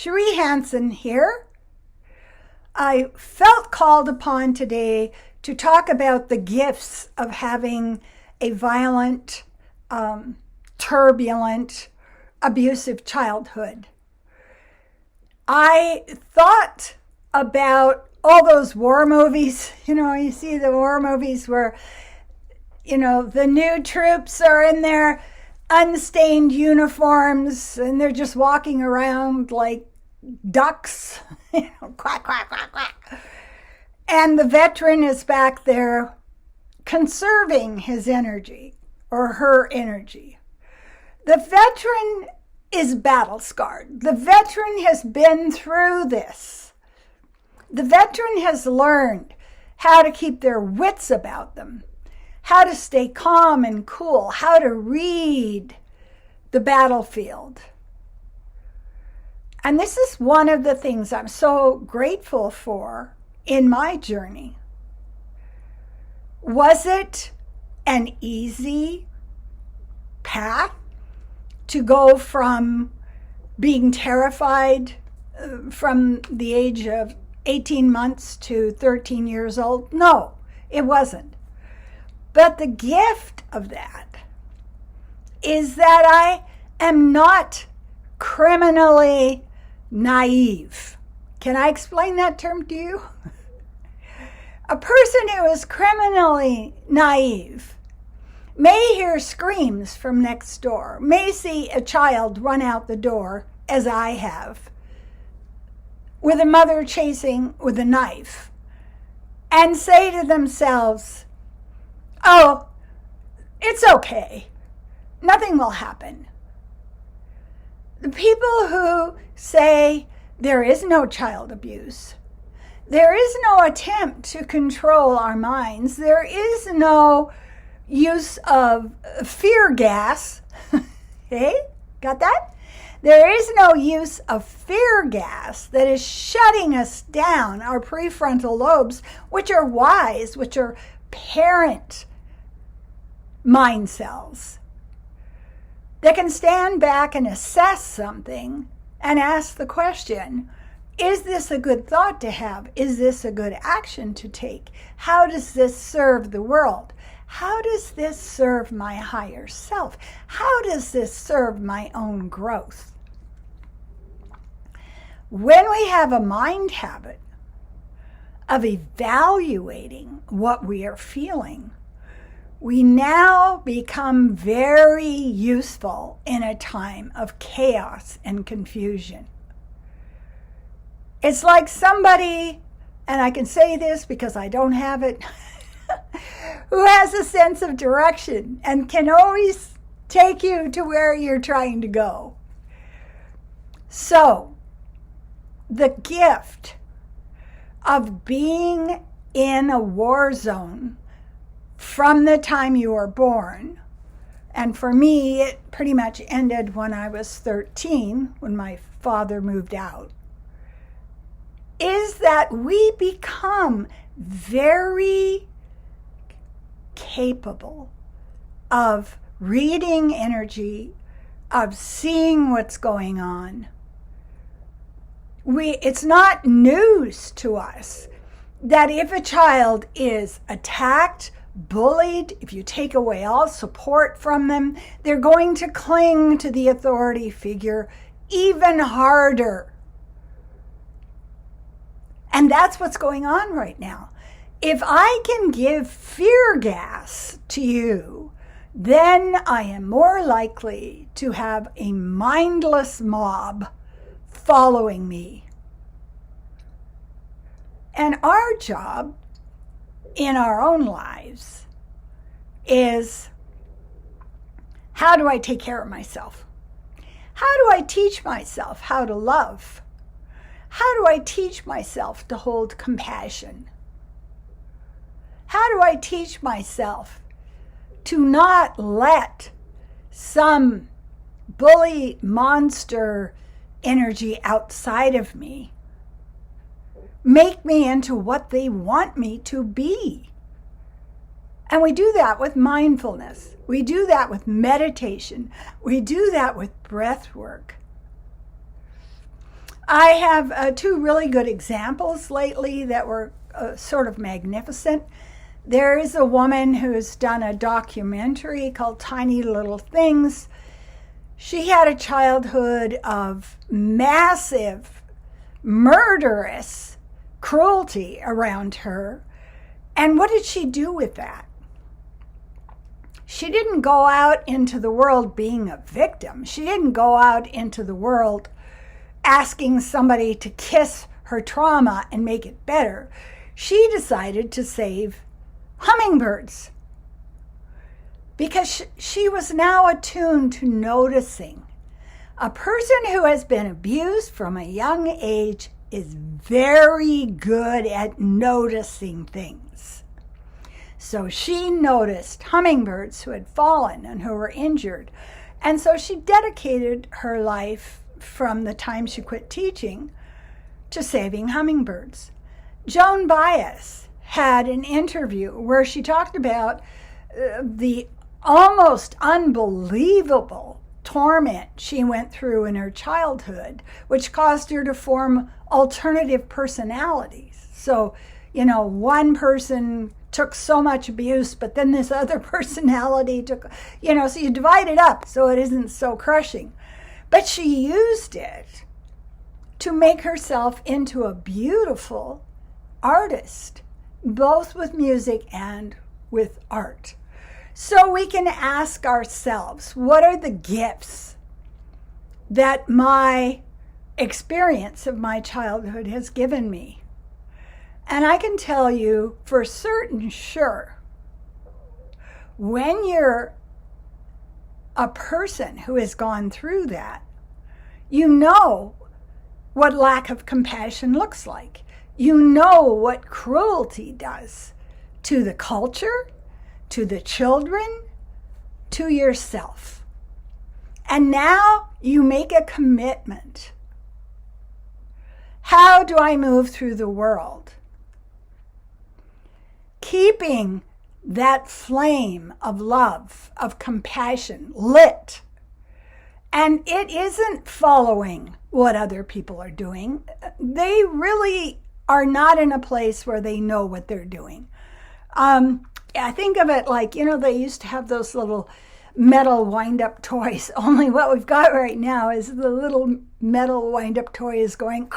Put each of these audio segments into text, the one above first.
CherieHanson here. I felt called upon today to talk about the gifts of having a violent, turbulent, abusive childhood. I thought about all those war movies. You see the war movies where, the new troops are in their unstained uniforms and they're just walking around like ducks, quack, quack, quack, quack. And the veteran is back there conserving his energy or her energy. The veteran is battle scarred. The veteran has been through this. The veteran has learned how to keep their wits about them, how to stay calm and cool, how to read the battlefield. And this is one of the things I'm so grateful for in my journey. Was it an easy path to go from being terrified from the age of 18 months to 13 years old? No, it wasn't. But the gift of that is that I am not criminally naive. Can I explain that term to you? A person who is criminally naive may hear screams from next door, may see a child run out the door, as I have, with a mother chasing with a knife, and say to themselves, "Oh, it's okay. Nothing will happen." The people who say there is no child abuse, there is no attempt to control our minds, there is no use of fear gas, hey, got that? There is no use of fear gas that is shutting us down, our prefrontal lobes, which are wise, which are parent mind cells that can stand back and assess something and ask the question, is this a good thought to have? Is this a good action to take? How does this serve the world? How does this serve my higher self? How does this serve my own growth? When we have a mind habit of evaluating what we are feeling, we now become very useful in a time of chaos and confusion. It's like somebody, and I can say this because I don't have it, who has a sense of direction and can always take you to where you're trying to go. So, the gift of being in a war zone from the time you were born, and for me, it pretty much ended when I was 13, when my father moved out, is that we become very capable of reading energy, of seeing what's going on. It's not news to us that if a child is attacked, bullied, if you take away all support from them, they're going to cling to the authority figure even harder. And that's what's going on right now. If I can give fear gas to you, then I am more likely to have a mindless mob following me. And our job in our own lives is, how do I take care of myself? How do I teach myself how to love? How do I teach myself to hold compassion? How do I teach myself to not let some bully monster energy outside of me make me into what they want me to be? And we do that with mindfulness. We do that with meditation. We do that with breath work. I have two really good examples lately that were sort of magnificent. There is a woman who's done a documentary called Tiny Little Things. She had a childhood of massive, murderous cruelty around her. And what did she do with that? She didn't go out into the world being a victim. She didn't go out into the world asking somebody to kiss her trauma and make it better. She decided to save hummingbirds because she was now attuned to noticing. A person who has been abused from a young age is very good at noticing things. So she noticed hummingbirds who had fallen and who were injured. And so she dedicated her life from the time she quit teaching to saving hummingbirds. Joan Baez had an interview where she talked about the almost unbelievable torment she went through in her childhood, which caused her to form alternative personalities. So, one person took so much abuse, but then this other personality took, so you divide it up so it isn't so crushing. But she used it to make herself into a beautiful artist, both with music and with art. So we can ask ourselves, what are the gifts that my experience of my childhood has given me? And I can tell you for certain sure, when you're a person who has gone through that, you know what lack of compassion looks like. You know what cruelty does to the culture, to the children, to yourself. And now you make a commitment. How do I move through the world? Keeping that flame of love, of compassion lit. And it isn't following what other people are doing. They really are not in a place where they know what they're doing. I think of it like, they used to have those little metal wind-up toys. Only what we've got right now is the little metal wind-up toy is going,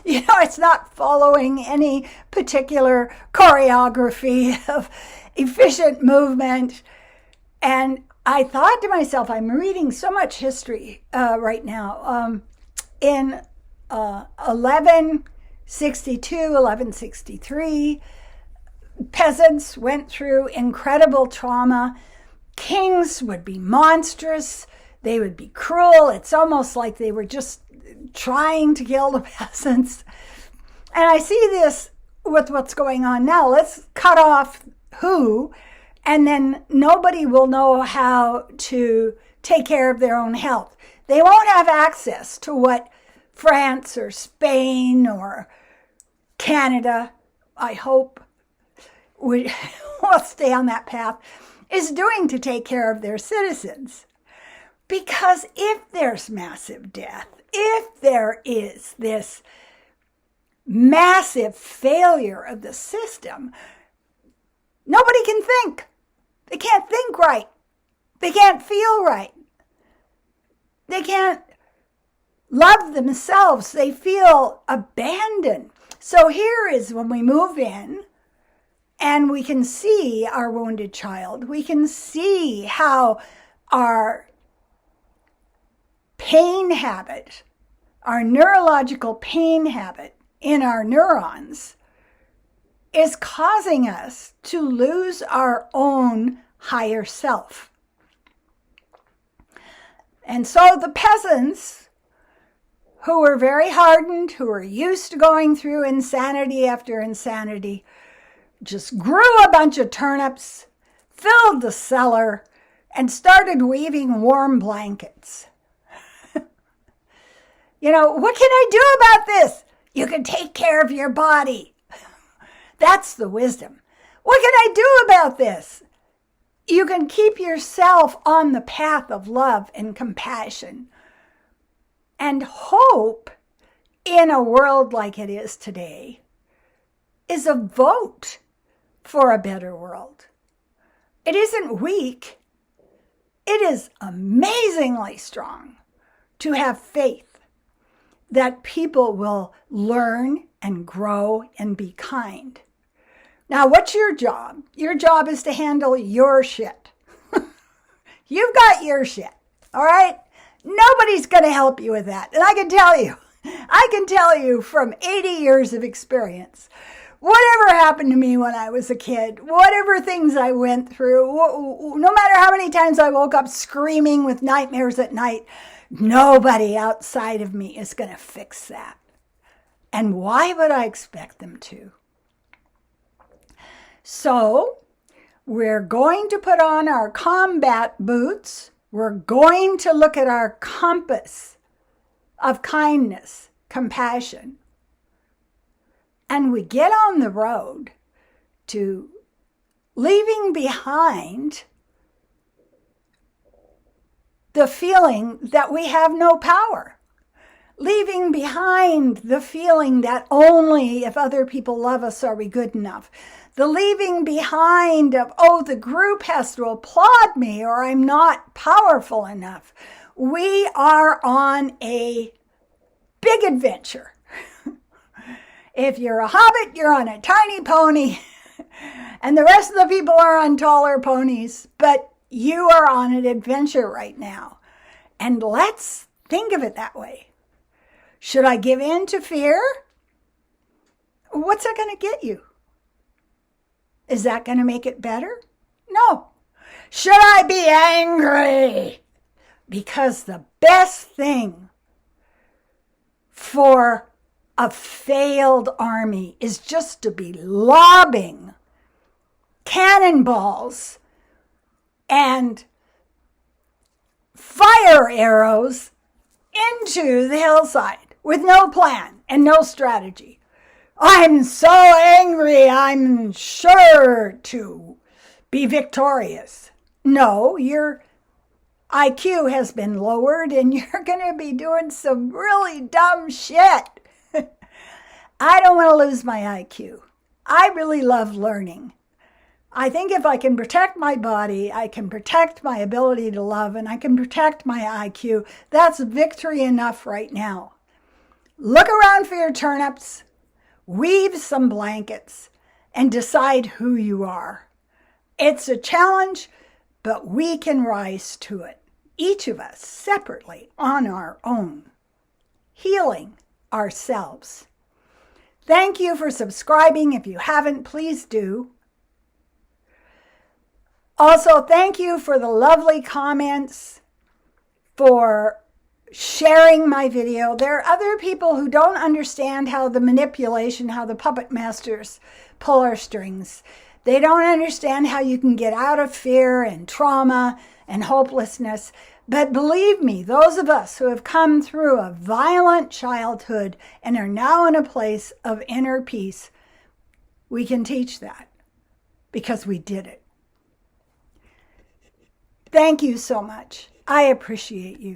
it's not following any particular choreography of efficient movement. And I thought to myself, I'm reading so much history right now. In 1162, 1163, peasants went through incredible trauma. Kings would be monstrous. They would be cruel. It's almost like they were just trying to kill the peasants. And I see this with what's going on now. Let's cut off who, and then nobody will know how to take care of their own health. They won't have access to what France or Spain or Canada, I hope, will stay on that path, is doing to take care of their citizens. Because if there's massive death, if there is this massive failure of the system, nobody can think. They can't think right. They can't feel right. They can't love themselves. They feel abandoned. So here is when we move in and we can see our wounded child. We can see how our pain habit, our neurological pain habit in our neurons is causing us to lose our own higher self. And so the peasants, who were very hardened, who were used to going through insanity after insanity, just grew a bunch of turnips, filled the cellar, and started weaving warm blankets. What can I do about this? You can take care of your body. That's the wisdom. What can I do about this? You can keep yourself on the path of love and compassion. And hope in a world like it is today is a vote for a better world. It isn't weak. It is amazingly strong to have faith that people will learn and grow and be kind. Now, what's your job? Your job is to handle your shit. You've got your shit, all right? Nobody's going to help you with that. And I can tell you from 80 years of experience, whatever happened to me when I was a kid, whatever things I went through, no matter how many times I woke up screaming with nightmares at night, nobody outside of me is going to fix that. And why would I expect them to? So, we're going to put on our combat boots. We're going to look at our compass of kindness, compassion. And we get on the road to leaving behind the feeling that we have no power. Leaving behind the feeling that only if other people love us are we good enough. The leaving behind of, oh, the group has to applaud me or I'm not powerful enough. We are on a big adventure. If you're a hobbit, you're on a tiny pony, and the rest of the people are on taller ponies, but you are on an adventure right now. And let's think of it that way. Should I give in to fear? What's that going to get you? Is that going to make it better? No. Should I be angry? Because the best thing for a failed army is just to be lobbing cannonballs and fire arrows into the hillside with no plan and no strategy. I'm so angry, I'm sure to be victorious. No, your IQ has been lowered and you're going to be doing some really dumb shit. I don't want to lose my IQ. I really love learning. I think if I can protect my body, I can protect my ability to love, and I can protect my IQ. That's victory enough right now. Look around for your turnips. Weave some blankets and decide who you are. It's a challenge, but we can rise to it, each of us separately on our own, healing ourselves. Thank you for subscribing. If you haven't, please do. Also, thank you for the lovely comments, for sharing my video. There are other people who don't understand how the manipulation, how the puppet masters pull our strings. They don't understand how you can get out of fear and trauma and hopelessness. But believe me, those of us who have come through a violent childhood and are now in a place of inner peace, we can teach that because we did it. Thank you so much. I appreciate you.